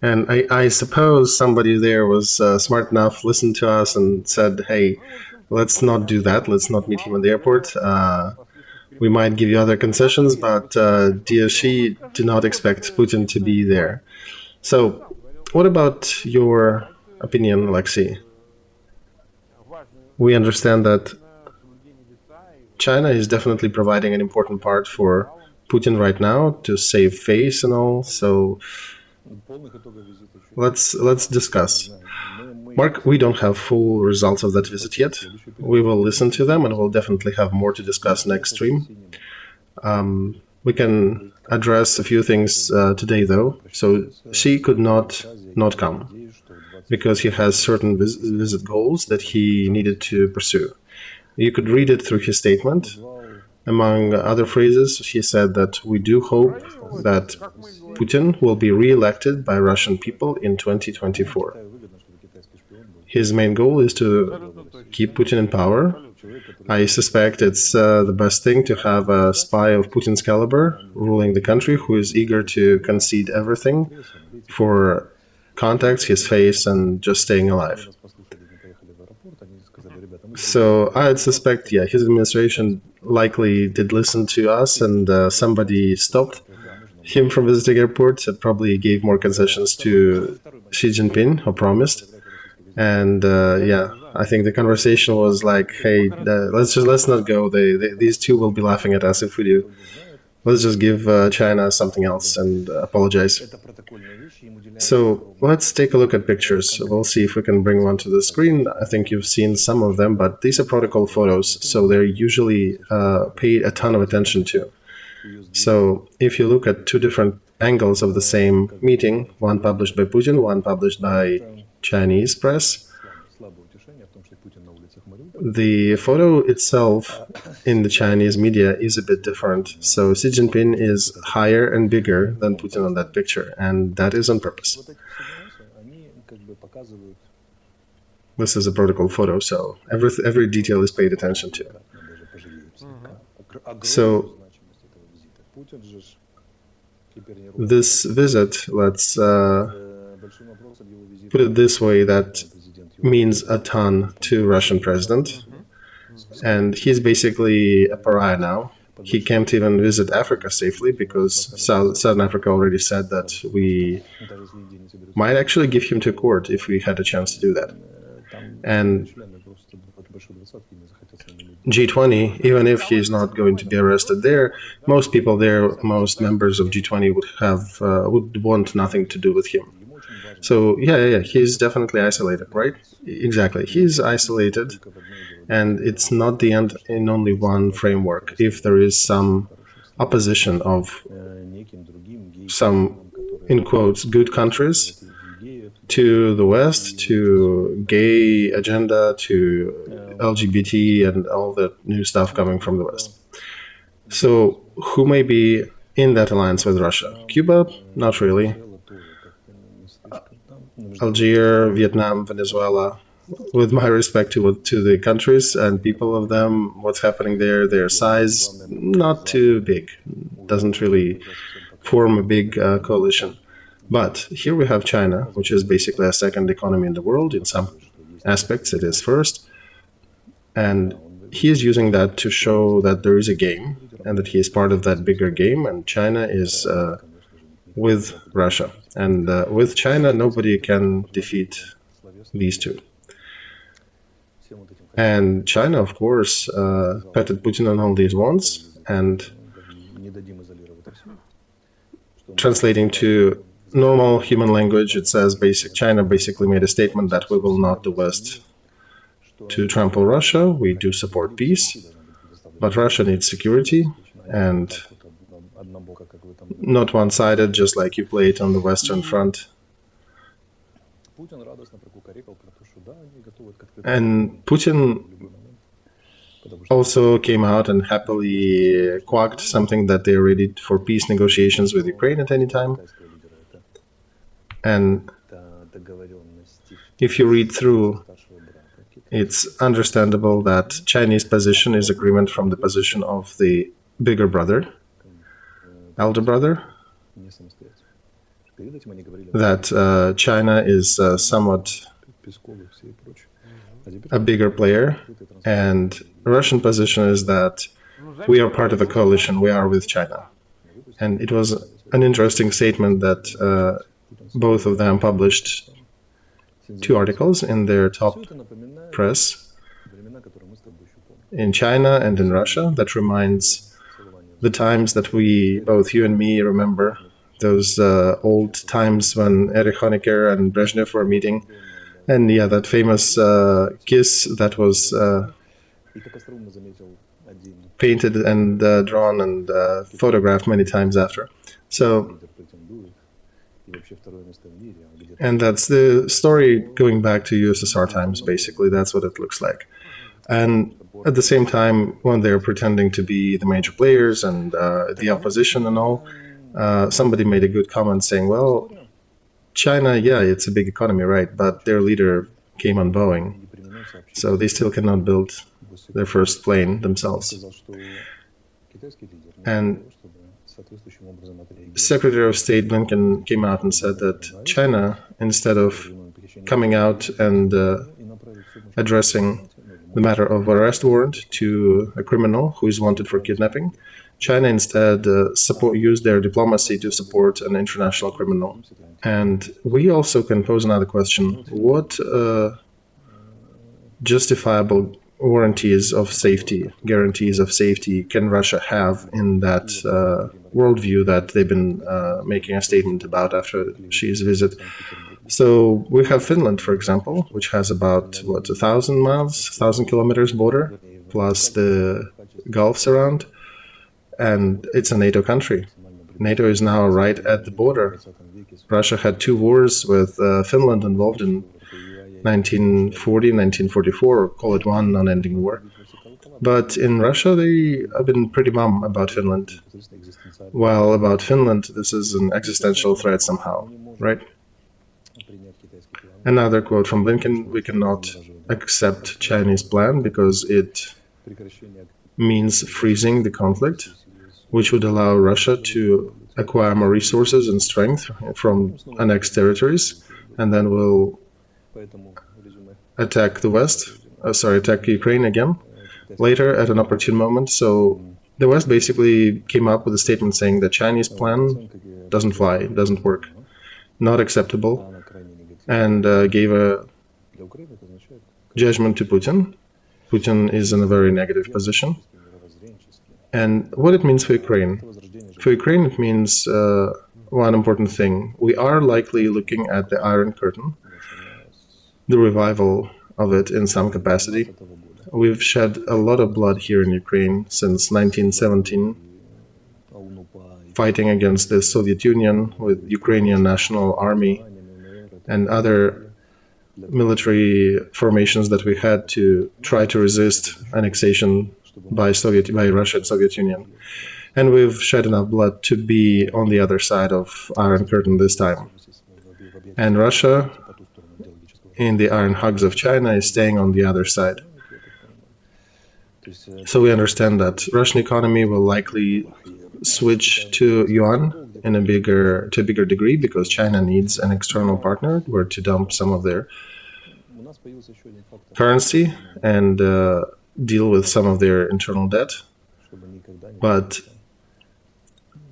And I suppose somebody there was smart enough, listened to us, and said, "Hey, let's not do that. Let's not meet him in the airport. We might give you other concessions, but dear Xi, do not expect Putin to be there." So, what about your opinion, Alexei? We understand that China is definitely providing an important part for Putin right now to save face and all. So let's discuss. Mark, we don't have full results of that visit yet. We will listen to them, and we'll definitely have more to discuss next stream. We can address a few things today, though. So Xi could not come because he has certain visit goals that he needed to pursue. You could read it through his statement. Among other phrases, he said that we do hope that Putin will be re-elected by Russian people in 2024. His main goal is to keep Putin in power. I suspect it's the best thing to have a spy of Putin's caliber ruling the country who is eager to concede everything for contacts, his face, and just staying alive. So I'd suspect, yeah, his administration likely did listen to us, and somebody stopped him from visiting airports and probably gave more concessions to Xi Jinping, or promised. And yeah, I think the conversation was like, "Hey, let's not go. These two will be laughing at us if we do. Let's just give China something else and apologize." So let's take a look at pictures. We'll see if we can bring one to the screen. I think you've seen some of them, but these are protocol photos, so they're usually paid a ton of attention to. So if you look at two different angles of the same meeting, one published by Putin, one published by Chinese press, the photo itself in the Chinese media is a bit different. So Xi Jinping is higher and bigger than Putin on that picture, and that is on purpose. This is a protocol photo, so every detail is paid attention to. So this visit, let's put it this way, that means a ton to Russian president, and he's basically a pariah now. He can't even visit Africa safely because Southern Africa already said that we might actually give him to court if we had a chance to do that. And G20, even if he's not going to be arrested there, most people there, most members of G20 would want nothing to do with him. So yeah, he's definitely isolated, right? Exactly, he's isolated, and it's not the end in only one framework. If there is some opposition of some, in quotes, good countries to the West, to gay agenda, to LGBT, and all that new stuff coming from the West. So who may be in that alliance with Russia? Cuba? Not really. Algeria, Vietnam, Venezuela. With my respect to the countries and people of them, what's happening there, their size, not too big. Doesn't really form a big coalition. But here we have China, which is basically a second economy in the world. In some aspects, it is first. And he is using that to show that there is a game and that he is part of that bigger game. And China is with Russia. And with China, nobody can defeat these two. And China, of course, petted Putin on all these wants, and translating to normal human language, it says China basically made a statement that we will not do West to trample Russia. We do support peace, but Russia needs security, and not one-sided, just like you play it on the Western Front. And Putin also came out and happily quacked something that they're ready for peace negotiations with Ukraine at any time. And if you read through, it's understandable that Chinese position is agreement from the position of the bigger brother, elder brother, that China is somewhat a bigger player, and Russian position is that we are part of a coalition, we are with China. And it was an interesting statement that both of them published 2 articles in their top press in China and in Russia that reminds the times that we, both you and me, remember, those old times when Erich Honecker and Brezhnev were meeting. And yeah, that famous kiss that was painted and drawn and photographed many times after. So, and that's the story going back to USSR times, basically. That's what it looks like. And at the same time, when they're pretending to be the major players and the opposition and all, somebody made a good comment saying, well, China, yeah, it's a big economy, right? But their leader came on Boeing, so they still cannot build their first plane themselves. And Secretary of State Blinken came out and said that China, instead of coming out and addressing the matter of arrest warrant to a criminal who is wanted for kidnapping, China instead used their diplomacy to support an international criminal. And we also can pose another question. What justifiable guarantees of safety can Russia have in that worldview that they've been making a statement about after Xi's visit? So we have Finland, for example, which has about, 1,000 miles, 1,000 kilometers border, plus the Gulfs around, and it's a NATO country. NATO is now right at the border. Russia had 2 wars with Finland involved in 1940, 1944, call it one non-ending war. But in Russia, they have been pretty mum about Finland. While about Finland, this is an existential threat somehow, right? Another quote from Blinken: we cannot accept Chinese plan because it means freezing the conflict, which would allow Russia to acquire more resources and strength from annexed territories, and then will attack attack Ukraine again later at an opportune moment. So the West basically came up with a statement saying the Chinese plan doesn't fly, doesn't work, not acceptable, and gave a judgment to Putin. Putin is in a very negative position. And what it means for Ukraine? For Ukraine, it means one important thing. We are likely looking at the Iron Curtain, the revival of it in some capacity. We've shed a lot of blood here in Ukraine since 1917, fighting against the Soviet Union with Ukrainian National Army and other military formations that we had to try to resist annexation by Russia and Soviet Union. And we've shed enough blood to be on the other side of Iron Curtain this time. And Russia, in the iron hugs of China, is staying on the other side. So we understand that Russian economy will likely switch to yuan to a bigger degree because China needs an external partner where to dump some of their currency and deal with some of their internal debt. But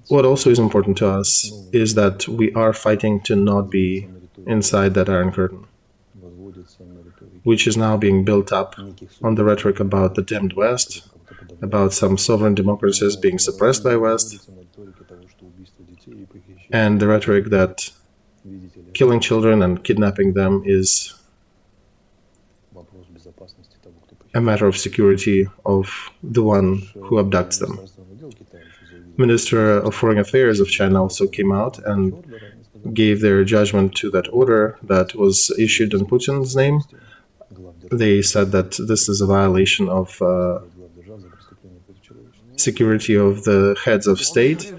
what also is important to us is that we are fighting to not be inside that Iron Curtain, which is now being built up on the rhetoric about the dimmed West, about some sovereign democracies being suppressed by West, and the rhetoric that killing children and kidnapping them is a matter of security of the one who abducts them. Minister of Foreign Affairs of China also came out and gave their judgment to that order that was issued in Putin's name. They said that this is a violation of security of the heads of state,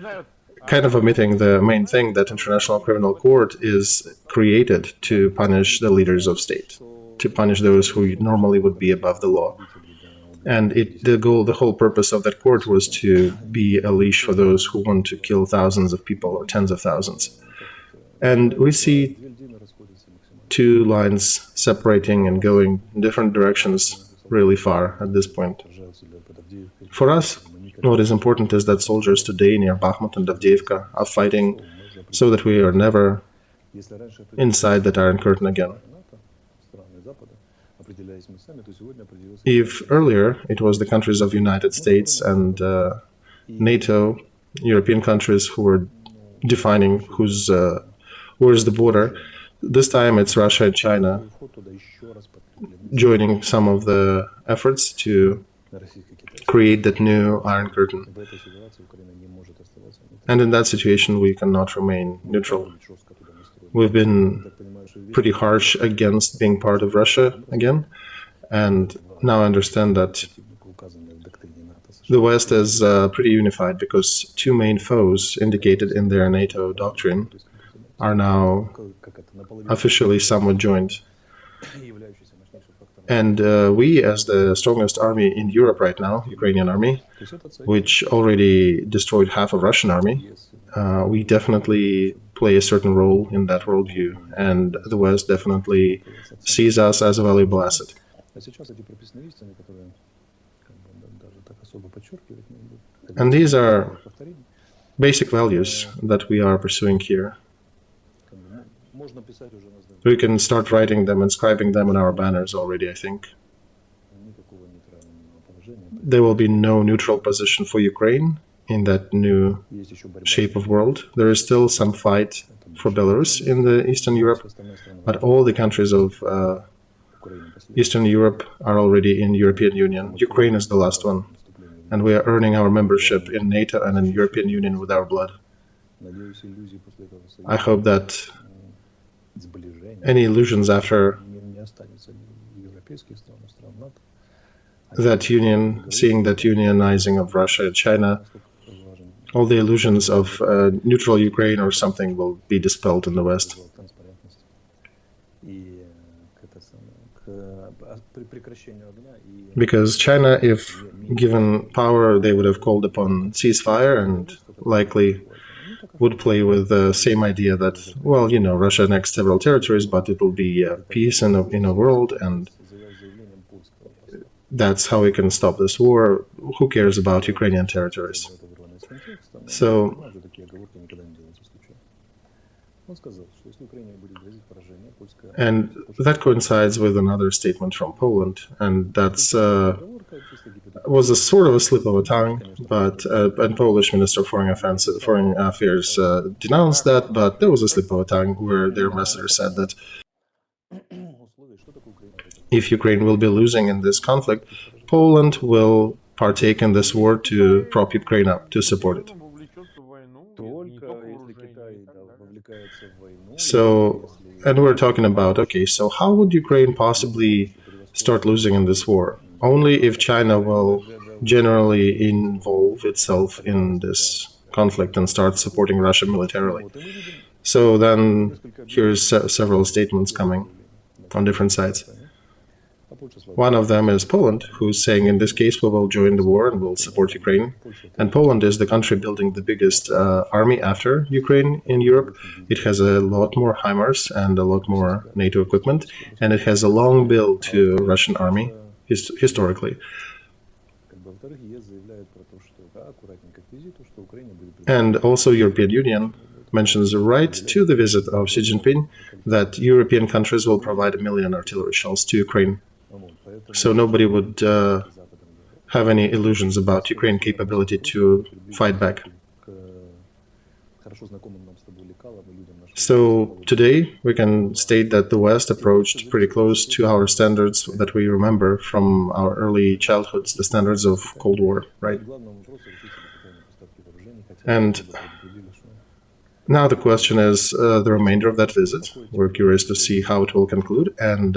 kind of omitting the main thing that International Criminal Court is created to punish the leaders of state, to punish those who normally would be above the law. And the whole purpose of that court was to be a leash for those who want to kill thousands of people or tens of thousands. And we see two lines separating and going in different directions really far at this point. For us, what is important is that soldiers today near Bakhmut and Avdiivka are fighting so that we are never inside that Iron Curtain again. If earlier it was the countries of the United States and NATO, European countries who were defining where is the border, this time it's Russia and China joining some of the efforts to create that new Iron Curtain. And in that situation, we cannot remain neutral. We've been pretty harsh against being part of Russia again, and now I understand that the West is pretty unified because two main foes indicated in their NATO doctrine are now officially somewhat joined. And we, as the strongest army in Europe right now, Ukrainian army, which already destroyed half of Russian army, we definitely play a certain role in that worldview, and the West definitely sees us as a valuable asset. And these are basic values that we are pursuing here. We can start writing them, inscribing them on our banners already, I think. There will be no neutral position for Ukraine in that new shape of world. There is still some fight for Belarus in the Eastern Europe, but all the countries of Eastern Europe are already in European Union. Ukraine is the last one, and we are earning our membership in NATO and in European Union with our blood. I hope that any illusions after that union, seeing that unionizing of Russia and China, all the illusions of neutral Ukraine or something will be dispelled in the West. Because China, if given power, they would have called upon ceasefire and likely would play with the same idea that, well, you know, Russia annexed several territories, but it will be peace in a world, and that's how we can stop this war. Who cares about Ukrainian territories? So, and that coincides with another statement from Poland, and that's was a sort of a slip of a tongue, but and Polish Minister of Foreign Affairs denounced that, but there was a slip of a tongue where their ambassador said that if Ukraine will be losing in this conflict, Poland will partake in this war to prop Ukraine up, to support it. So, and we're talking about, okay, so how would Ukraine possibly start losing in this war? Only if China will generally involve itself in this conflict and start supporting Russia militarily. So then here's several statements coming on different sides. One of them is Poland, who's saying in this case we will join the war and will support Ukraine. And Poland is the country building the biggest army after Ukraine in Europe. It has a lot more HIMARS and a lot more NATO equipment, and it has a long bill to Russian army historically. And also European Union mentions right to the visit of Xi Jinping that European countries will provide 1 million artillery shells to Ukraine. So nobody would have any illusions about Ukraine's capability to fight back. So today we can state that the West approached pretty close to our standards that we remember from our early childhoods, the standards of Cold War, right? And now the question is the remainder of that visit. We're curious to see how it will conclude, and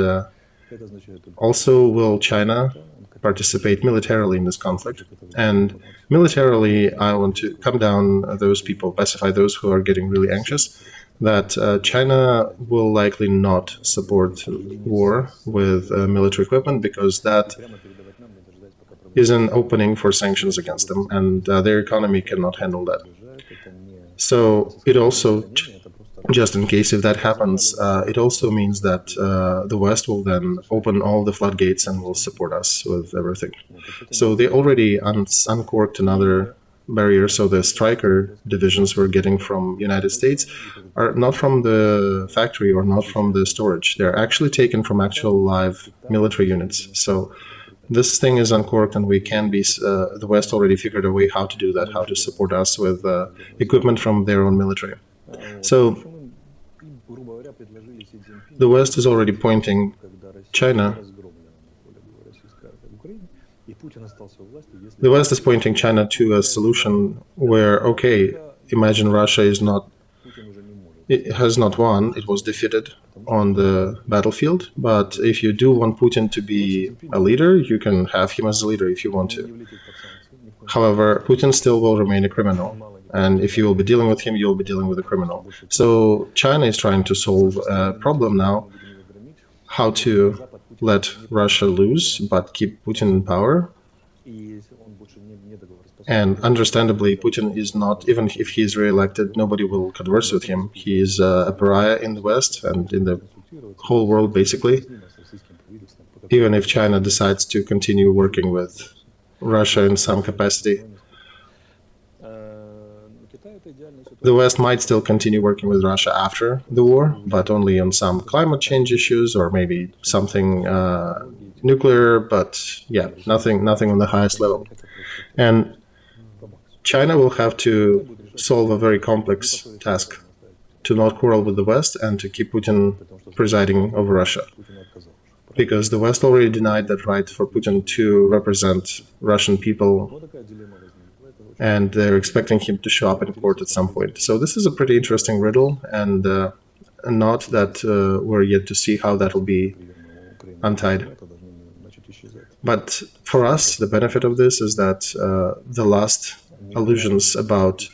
also will China participate militarily in this conflict? And militarily, I want to come down those people, pacify those who are getting really anxious, that China will likely not support war with military equipment, because that is an opening for sanctions against them, and their economy cannot handle that. So it also, just in case if that happens, it also means that the West will then open all the floodgates and will support us with everything. So they already uncorked another barrier. So the Striker divisions we're getting from United States are not from the factory or not from the storage. They're actually taken from actual live military units. So this thing is uncorked, and we can be, the West already figured a way how to do that, how to support us with equipment from their own military. So the West is already pointing China. The West is pointing China to a solution where, okay, imagine Russia has not won, it was defeated on the battlefield, but if you do want Putin to be a leader, you can have him as a leader if you want to. However, Putin still will remain a criminal, and if you will be dealing with him, you'll be dealing with a criminal. So China is trying to solve a problem now, how to let Russia lose, but keep Putin in power. And understandably, Putin is not, even if he is re-elected, nobody will converse with him. He is a pariah in the West and in the whole world, basically. Even if China decides to continue working with Russia in some capacity, the West might still continue working with Russia after the war, but only on some climate change issues or maybe something nuclear, but yeah, nothing on the highest level. And China will have to solve a very complex task to not quarrel with the West and to keep Putin presiding over Russia. Because the West already denied that right for Putin to represent Russian people, and they're expecting him to show up in court at some point. So this is a pretty interesting riddle, and a knot that we're yet to see how that will be untied. But for us, the benefit of this is that the last illusions about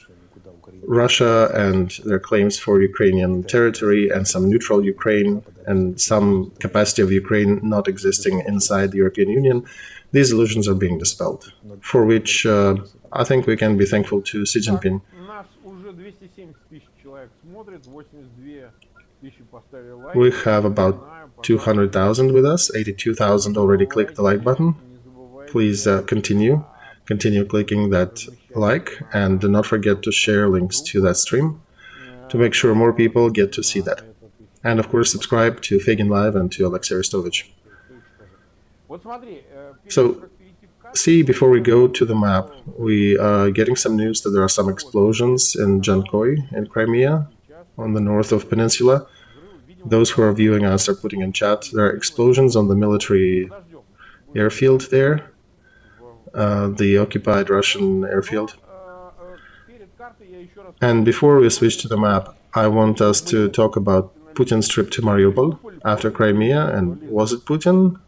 Russia and their claims for Ukrainian territory and some neutral Ukraine and some capacity of Ukraine not existing inside the European Union, these illusions are being dispelled, for which I think we can be thankful to Xi Jinping. We have about 200,000 with us, 82,000 already clicked the like button. Please continue clicking that like, and do not forget to share links to that stream to make sure more people get to see that. And of course, subscribe to Fagin Live and to Alexeis. So, see, before we go to the map, we are getting some news that there are some explosions in Jankoy in Crimea, on the north of Peninsula. Those who are viewing us are putting in chat. There are explosions on the military airfield there, the occupied Russian airfield. And before we switch to the map, I want us to talk about Putin's trip to Mariupol after Crimea, and was it Putin?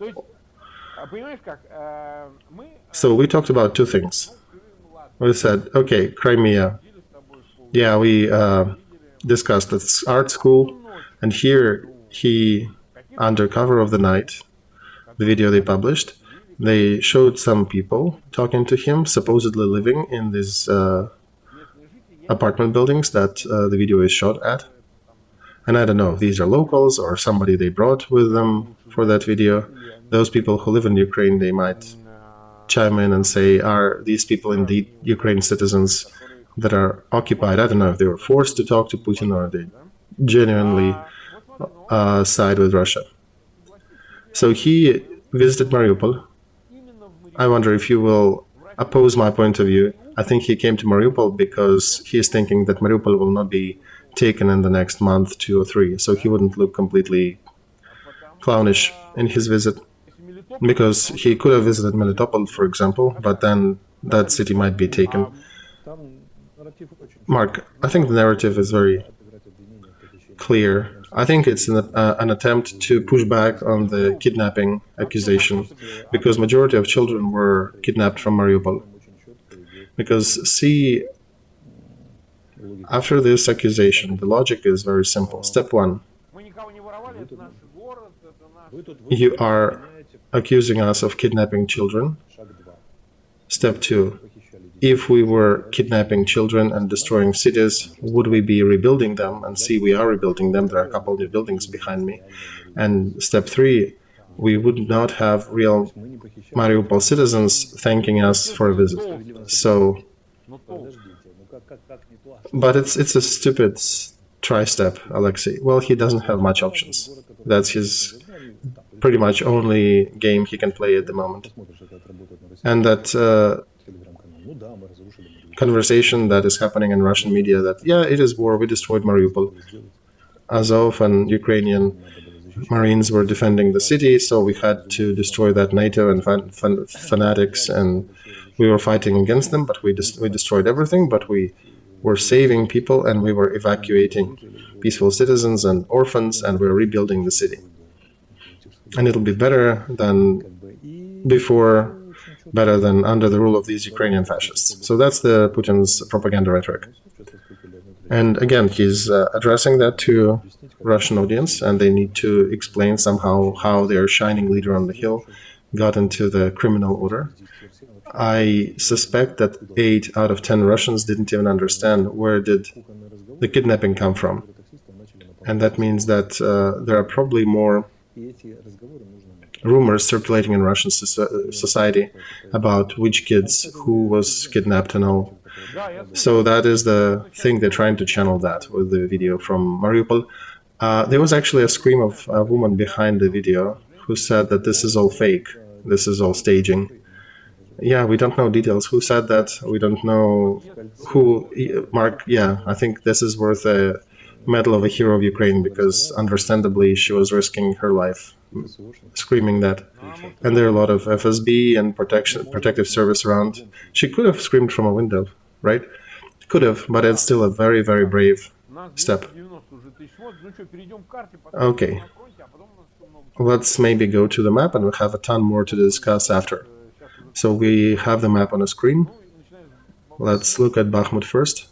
So we talked about two things. We said, okay, Crimea. Yeah, we discussed the art school, and here he, under cover of the night, the video they published, they showed some people talking to him, supposedly living in these apartment buildings that the video is shot at. And I don't know if these are locals or somebody they brought with them for that video. Those people who live in Ukraine, they might chime in and say, are these people indeed Ukraine citizens that are occupied? I don't know if they were forced to talk to Putin or they genuinely side with Russia. So he visited Mariupol. I wonder if you will oppose my point of view. I think he came to Mariupol because he is thinking that Mariupol will not be taken in the next month, 2 or 3, so he wouldn't look completely clownish in his visit. Because he could have visited Melitopol, for example, but then that city might be taken. Mark, I think the narrative is very clear. I think it's an attempt to push back on the kidnapping accusation, because majority of children were kidnapped from Mariupol. Because, see, after this accusation, the logic is very simple. Step 1, you are accusing us of kidnapping children. Step 2, if we were kidnapping children and destroying cities, would we be rebuilding them? And see, we are rebuilding them. There are a couple of new buildings behind me. And step 3, we would not have real Mariupol citizens thanking us for a visit. So, but it's a stupid tri-step, Alexei. Well, he doesn't have much options. That's his pretty much only game he can play at the moment. And that conversation that is happening in Russian media that, yeah, it is war, we destroyed Mariupol. Azov and Ukrainian Marines were defending the city, so we had to destroy that NATO and fanatics, and we were fighting against them, but we destroyed everything, but we were saving people, and we were evacuating peaceful citizens and orphans, and we were rebuilding the city. And it'll be better than before, better than under the rule of these Ukrainian fascists. So that's the Putin's propaganda rhetoric. And again, he's addressing that to Russian audience, and they need to explain somehow how their shining leader on the hill got into the criminal order. I suspect that 8 out of 10 Russians didn't even understand where did the kidnapping come from. And that means that there are probably more rumors circulating in Russian society about which kids, who was kidnapped and all. So that is the thing, they're trying to channel that with the video from Mariupol. There was actually a scream of a woman behind the video who said that this is all fake, this is all staging. Yeah, we don't know details. Who said that? We don't know who. Mark, yeah, I think this is worth a medal of a hero of Ukraine, because understandably she was risking her life screaming that. And there are a lot of FSB and protective service around. She could have screamed from a window, right? Could have, but it's still a very, very brave step. Okay, let's maybe go to the map, and we'll have a ton more to discuss after. So we have the map on the screen. Let's look at Bakhmut first.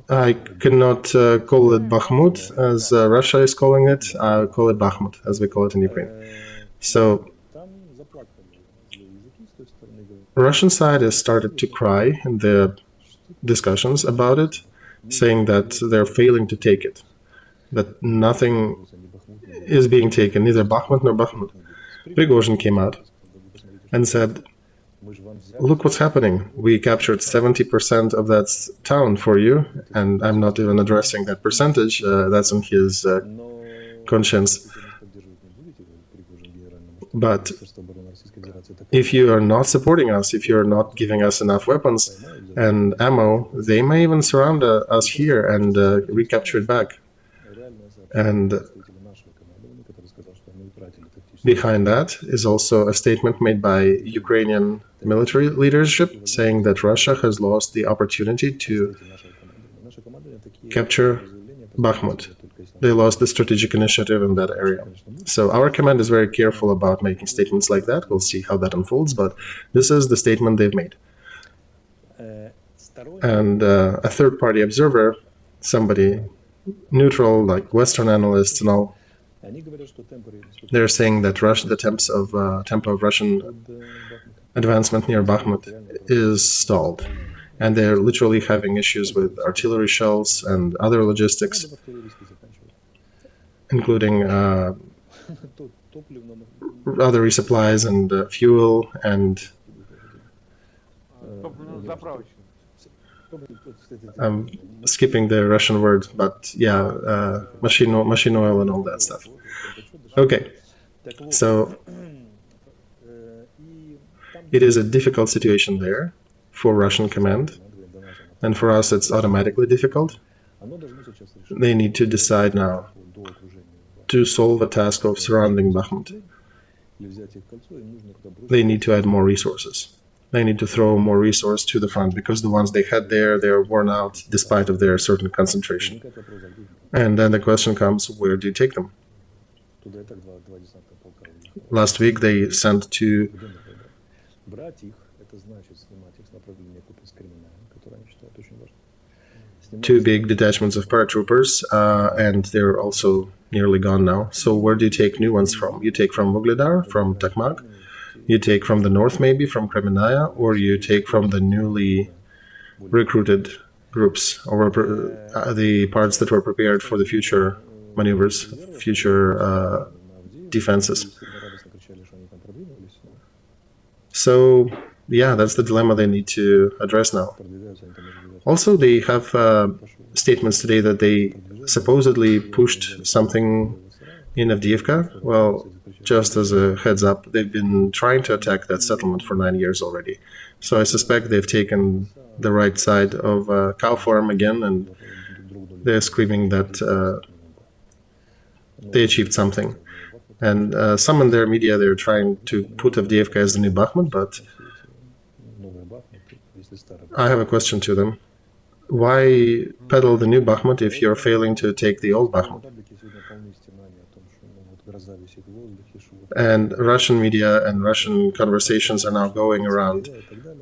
I cannot call it Bakhmut as Russia is calling it. I'll call it Bakhmut as we call it in Ukraine. So Russian side has started to cry in the discussions about it, saying that they're failing to take it, that nothing is being taken, neither Bakhmut nor Bakhmut. Prigozhin came out and said, look what's happening. We captured 70% of that town for you, and I'm not even addressing that percentage. That's on his conscience. But if you are not supporting us, if you're not giving us enough weapons and ammo, they may even surround us here and recapture it back. And behind that is also a statement made by Ukrainian military leadership saying that Russia has lost the opportunity to capture Bakhmut. They lost the strategic initiative in that area. So our command is very careful about making statements like that. We'll see how that unfolds, but this is the statement they've made. And a third-party observer, somebody neutral, like Western analysts and all, they're saying that the tempo of Russian advancement near Bakhmut is stalled. And they're literally having issues with artillery shells and other logistics, including other resupplies and fuel and I'm skipping the Russian word, but yeah, machine oil and all that stuff. Okay, so it is a difficult situation there for Russian command, and for us it's automatically difficult. They need to decide now to solve the task of surrounding Bakhmut. They need to add more resources. They need to throw more resource to the front, because the ones they had there, they're worn out despite of their certain concentration. And then the question comes, where do you take them? Last week they sent two big detachments of paratroopers, and they're also nearly gone now. So where do you take new ones from? You take from Vuhledar, from Tokmak, You take from the north, maybe from Crimea, or you take from the newly recruited groups, or the parts that were prepared for the future maneuvers, future defenses. So, yeah, that's the dilemma they need to address now. Also, they have statements today that they supposedly pushed something in Avdiivka. Well, just as a heads up, they've been trying to attack that settlement for 9 years already. So I suspect they've taken the right side of cow farm again, and they're screaming that they achieved something. And some in their media, they're trying to put Avdiivka as the new Bakhmut, but I have a question to them. Why peddle the new Bakhmut if you're failing to take the old Bakhmut? And Russian media and Russian conversations are now going around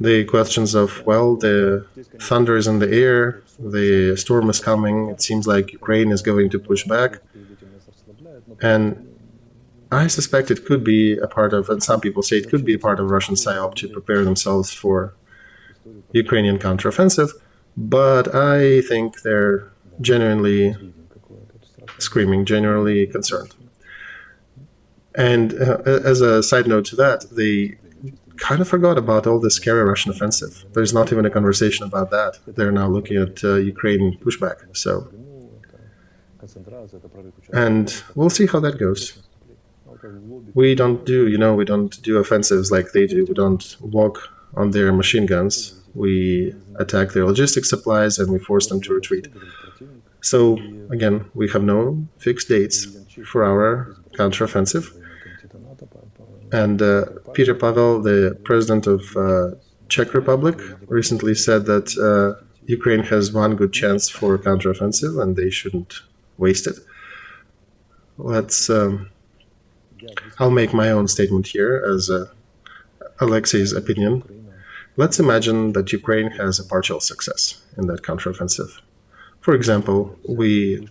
the questions of, well, the thunder is in the air, the storm is coming, it seems like Ukraine is going to push back. And I suspect it could be a part of, and some people say it could be a part of Russian PSYOP to prepare themselves for Ukrainian counteroffensive, but I think they're genuinely screaming, genuinely concerned. And as a side note to that, they kind of forgot about all this scary Russian offensive. There's not even a conversation about that. They're now looking at Ukraine pushback. So, and we'll see how that goes. We don't do, we don't do offensives like they do. We don't walk on their machine guns. We attack their logistics supplies and we force them to retreat. So, again, we have no fixed dates for our counteroffensive. And Peter Pavel, the president of Czech Republic, recently said that Ukraine has one good chance for counteroffensive and they shouldn't waste it. I'll make my own statement here as Alexei's opinion. Let's imagine that Ukraine has a partial success in that counteroffensive. For example, we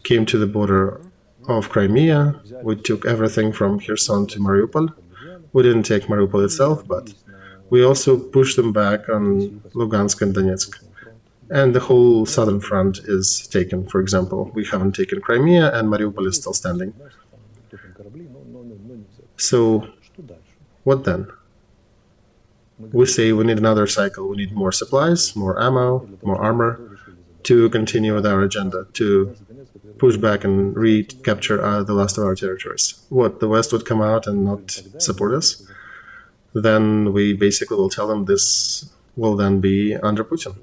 came to the border of Crimea, we took everything from Kherson to Mariupol. We didn't take Mariupol itself, but we also pushed them back on Lugansk and Donetsk. And the whole southern front is taken, for example. We haven't taken Crimea and Mariupol is still standing. So, what then? We say we need another cycle, we need more supplies, more ammo, more armor, to continue with our agenda, to push back and recapture the last of our territories. What, the West would come out and not support us? Then we basically will tell them this will then be under Putin.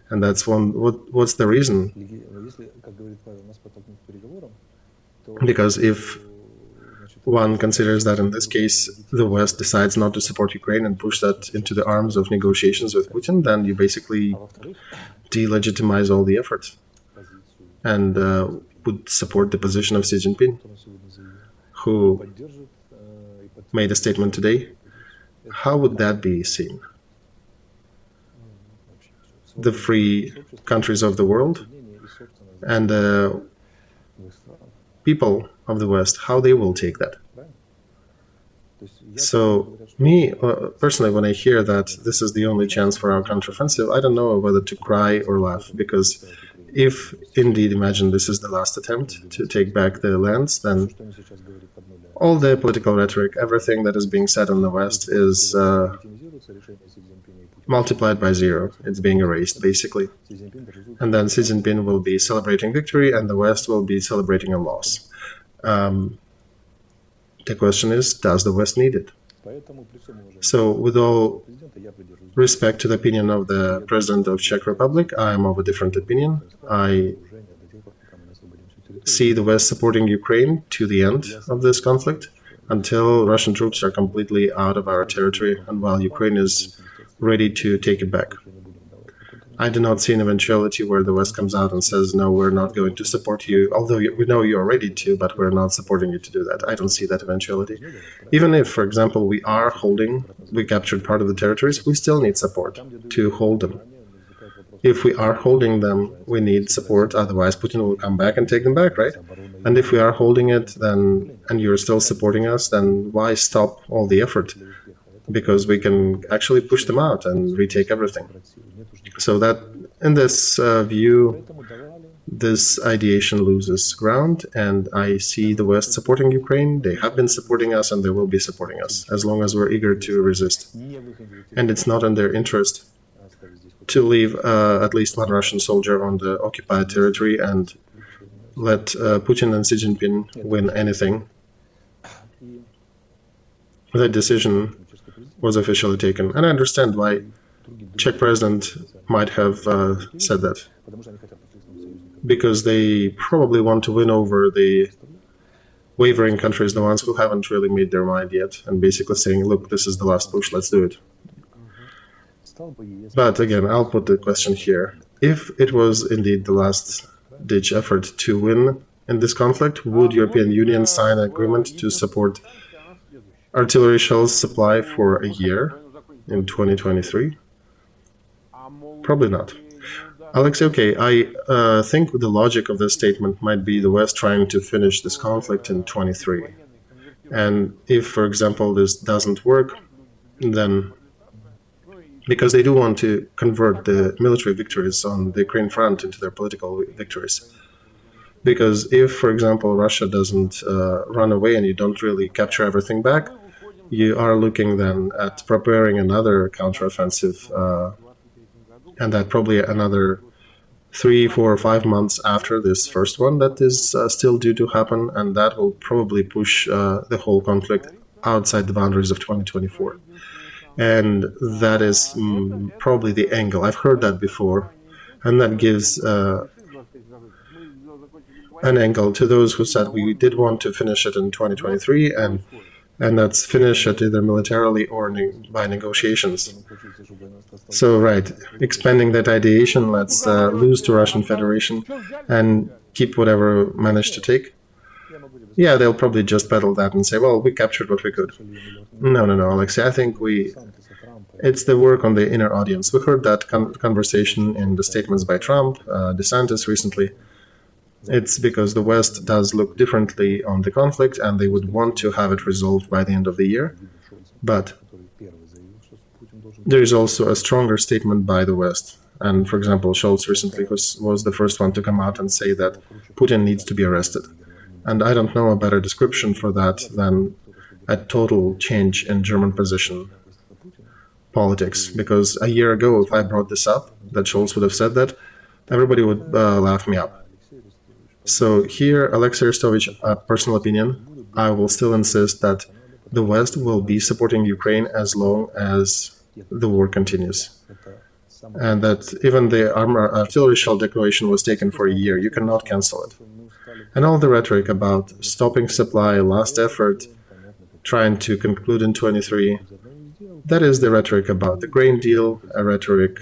And that's what's the reason? Because if one considers that in this case the West decides not to support Ukraine and push that into the arms of negotiations with Putin, then you basically delegitimize all the efforts and would support the position of Xi Jinping, who made a statement today. How would that be seen? The free countries of the world and the people of the West, how they will take that. So me, personally, when I hear that this is the only chance for our counteroffensive, I don't know whether to cry or laugh, because if indeed, imagine this is the last attempt to take back the lands, then all the political rhetoric, everything that is being said in the West is multiplied by zero. It's being erased, basically. And then Xi Jinping will be celebrating victory and the West will be celebrating a loss. The question is, does the West need it? So, with all respect to the opinion of the President of Czech Republic, I am of a different opinion. I see the West supporting Ukraine to the end of this conflict until Russian troops are completely out of our territory and while Ukraine is ready to take it back. I do not see an eventuality where the West comes out and says, no, we're not going to support you, although we know you're ready to, but we're not supporting you to do that. I don't see that eventuality. Even if, for example, we captured part of the territories, we still need support to hold them. If we are holding them, we need support, otherwise Putin will come back and take them back, right? And if we are holding it, then, and you're still supporting us, then why stop all the effort? because we can actually push them out and retake everything. So that, in this view, this ideation loses ground, and I see the West supporting Ukraine. They have been supporting us, and they will be supporting us as long as we're eager to resist. And it's not in their interest to leave at least one Russian soldier on the occupied territory and let Putin and Xi Jinping win anything. That decision was officially taken, and I understand why Czech president might have said that, because they probably want to win over the wavering countries, the ones who haven't really made their mind yet, and basically saying, look, this is the last push, let's do it. But again, I'll put the question here. If it was indeed the last-ditch effort to win in this conflict, would European Union sign an agreement to support artillery shells supply for a year in 2023? Probably not. Alexei, okay, I think the logic of this statement might be the West trying to finish this conflict in 23. And if, for example, this doesn't work, then because they do want to convert the military victories on the Ukraine front into their political victories. Because if, for example, Russia doesn't run away and you don't really capture everything back, you are looking then at preparing another counteroffensive, and that probably another 3, 4, or 5 months after this first one that is still due to happen, and that will probably push the whole conflict outside the boundaries of 2024. And that is probably the angle. I've heard that before, and that gives an angle to those who said we did want to finish it in 2023, and that's finish it either militarily or by negotiations. So, right, expanding that ideation, let's lose to Russian Federation and keep whatever managed to take. Yeah, they'll probably just peddle that and say, well, we captured what we could. No, Alexei, I think it's the work on the inner audience. We heard that conversation in the statements by Trump, DeSantis recently. It's because the West does look differently on the conflict, and they would want to have it resolved by the end of the year. But there is also a stronger statement by the West. And, for example, Scholz recently was the first one to come out and say that Putin needs to be arrested. And I don't know a better description for that than a total change in German position politics. Because a year ago, if I brought this up, that Scholz would have said that, everybody would laugh me up. So here, Alexei Arestovich, a personal opinion, I will still insist that the West will be supporting Ukraine as long as the war continues. And that even the artillery shell declaration was taken for a year, you cannot cancel it. And all the rhetoric about stopping supply, last effort, trying to conclude in 23, that is the rhetoric about the grain deal, a rhetoric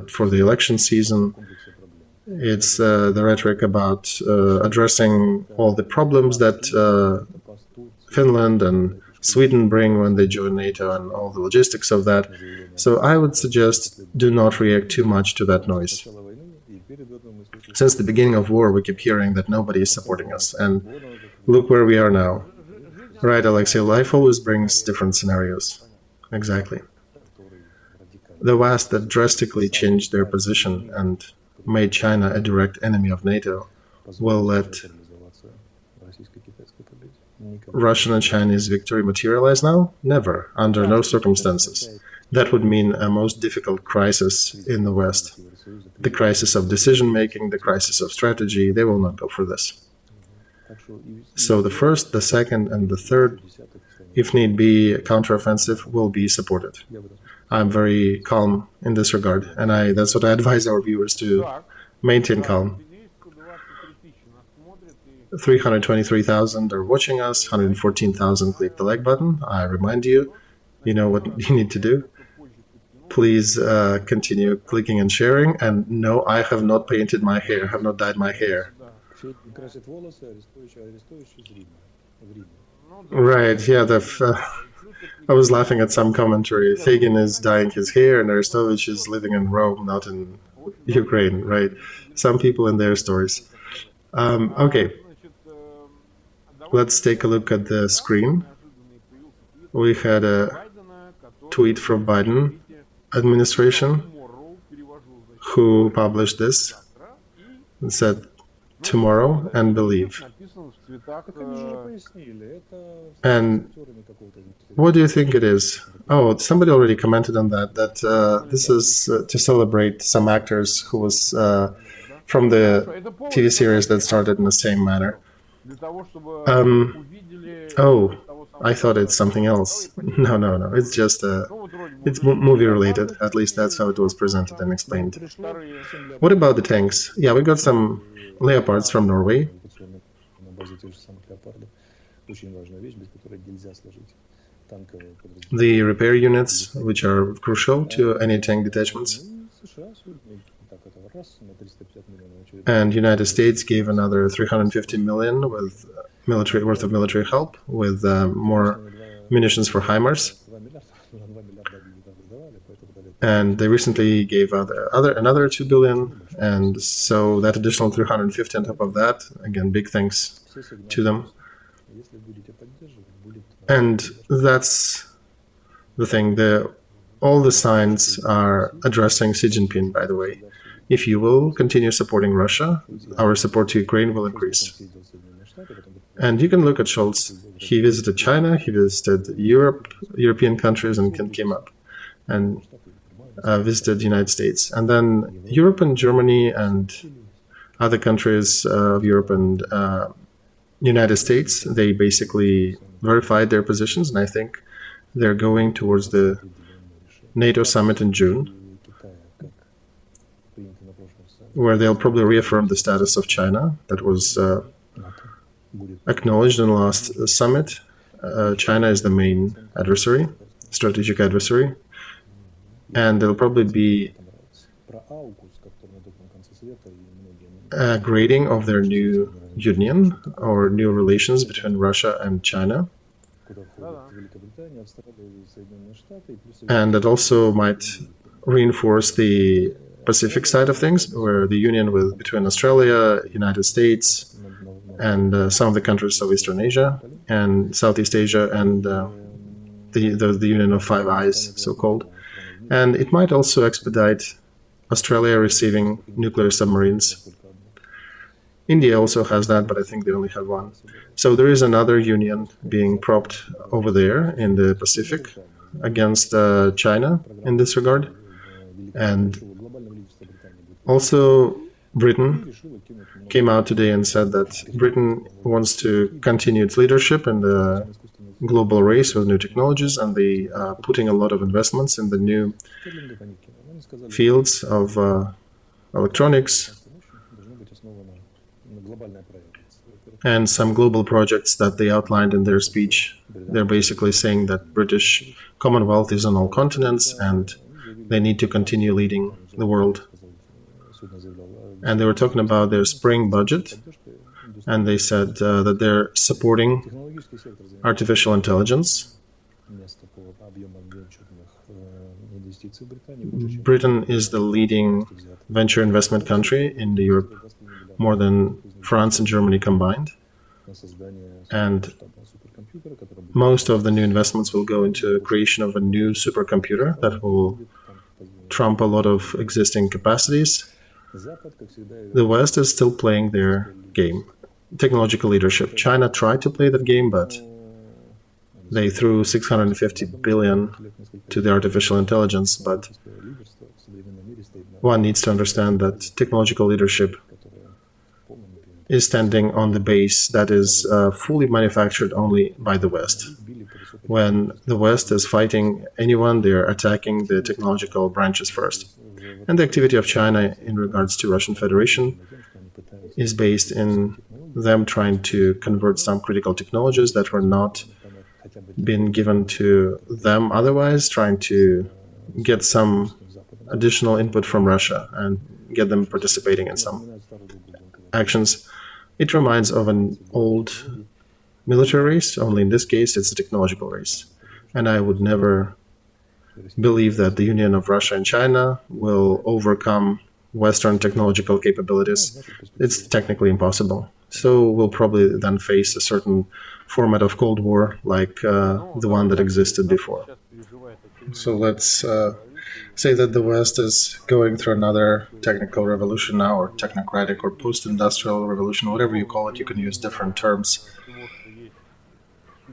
for the election season. It's the rhetoric about addressing all the problems that Finland and Sweden bring when they join NATO and all the logistics of that. So I would suggest do not react too much to that noise. Since the beginning of war, we keep hearing that nobody is supporting us. And look where we are now. Right, Alexei, life always brings different scenarios. Exactly. The West that drastically changed their position and made China a direct enemy of NATO will let Russian and Chinese victory materialize now? Never, under no circumstances. That would mean a most difficult crisis in the West. The crisis of decision-making, the crisis of strategy, they will not go for this. So the first, the second, and the third, if need be, counteroffensive will be supported. I'm very calm in this regard, and that's what I advise our viewers to maintain calm. 323,000 are watching us, 114,000 click the like button. I remind you, you know what you need to do. Please continue clicking and sharing. And no, I have not painted my hair, have not dyed my hair. Right, yeah, I was laughing at some commentary. Fagin is dyeing his hair and Arestovich is living in Rome, not in Ukraine, right? Some people in their stories. Okay, let's take a look at the screen. We had a tweet from Biden administration who published this and said tomorrow and believe. And what do you think it is? Oh, somebody already commented on that this is to celebrate some actors who was from the TV series that started in the same manner. Oh, I thought it's something else. No. It's just it's movie related. At least that's how it was presented and explained. What about the tanks? Yeah, we got some Leopards from Norway. The repair units, which are crucial to any tank detachments. And United States gave another 350 million with worth of military help, with more munitions for HIMARS. And they recently gave another 2 billion, and so that additional 350 on top of that, again, big thanks to them. And that's the thing. All the signs are addressing Xi Jinping, by the way. If you will continue supporting Russia, our support to Ukraine will increase. And you can look at Scholz. He visited China, he visited European countries, and came up and visited the United States. And then Europe and Germany and other countries of Europe and United States, they basically verified their positions, and I think they're going towards the NATO Summit in June, where they'll probably reaffirm the status of China that was acknowledged in the last summit. China is the main adversary, strategic adversary, and there'll probably be a grading of their new union or new relations between Russia and China. And that also might reinforce the Pacific side of things, where the union between Australia, United States, and some of the countries of Eastern Asia and Southeast Asia, and the Union of Five Eyes, so-called. And it might also expedite Australia receiving nuclear submarines. India also has that, but I think they only have one. So there is another union being propped over there in the Pacific against China in this regard. And also Britain came out today and said that Britain wants to continue its leadership in the global race with new technologies, and they are putting a lot of investments in the new fields of electronics and some global projects that they outlined in their speech. They're basically saying that British Commonwealth is on all continents and they need to continue leading the world. And they were talking about their spring budget, and they said that they're supporting artificial intelligence. Britain is the leading venture investment country in Europe, more than France and Germany combined. And most of the new investments will go into creation of a new supercomputer that will trump a lot of existing capacities. The West is still playing their game, technological leadership. China tried to play that game, but they threw 650 billion to the artificial intelligence. But one needs to understand that technological leadership is standing on the base that is fully manufactured only by the West. When the West is fighting anyone, they're attacking the technological branches first. And the activity of China in regards to Russian Federation is based in them trying to convert some critical technologies that were not been given to them otherwise, trying to get some additional input from Russia and get them participating in some actions. It reminds of an old military race, only in this case it's a technological race. And I would never believe that the union of Russia and China will overcome Western technological capabilities. It's technically impossible. So we'll probably then face a certain format of Cold War like the one that existed before. So let's say that the West is going through another technical revolution now, or technocratic, or post-industrial revolution, whatever you call it. You can use different terms.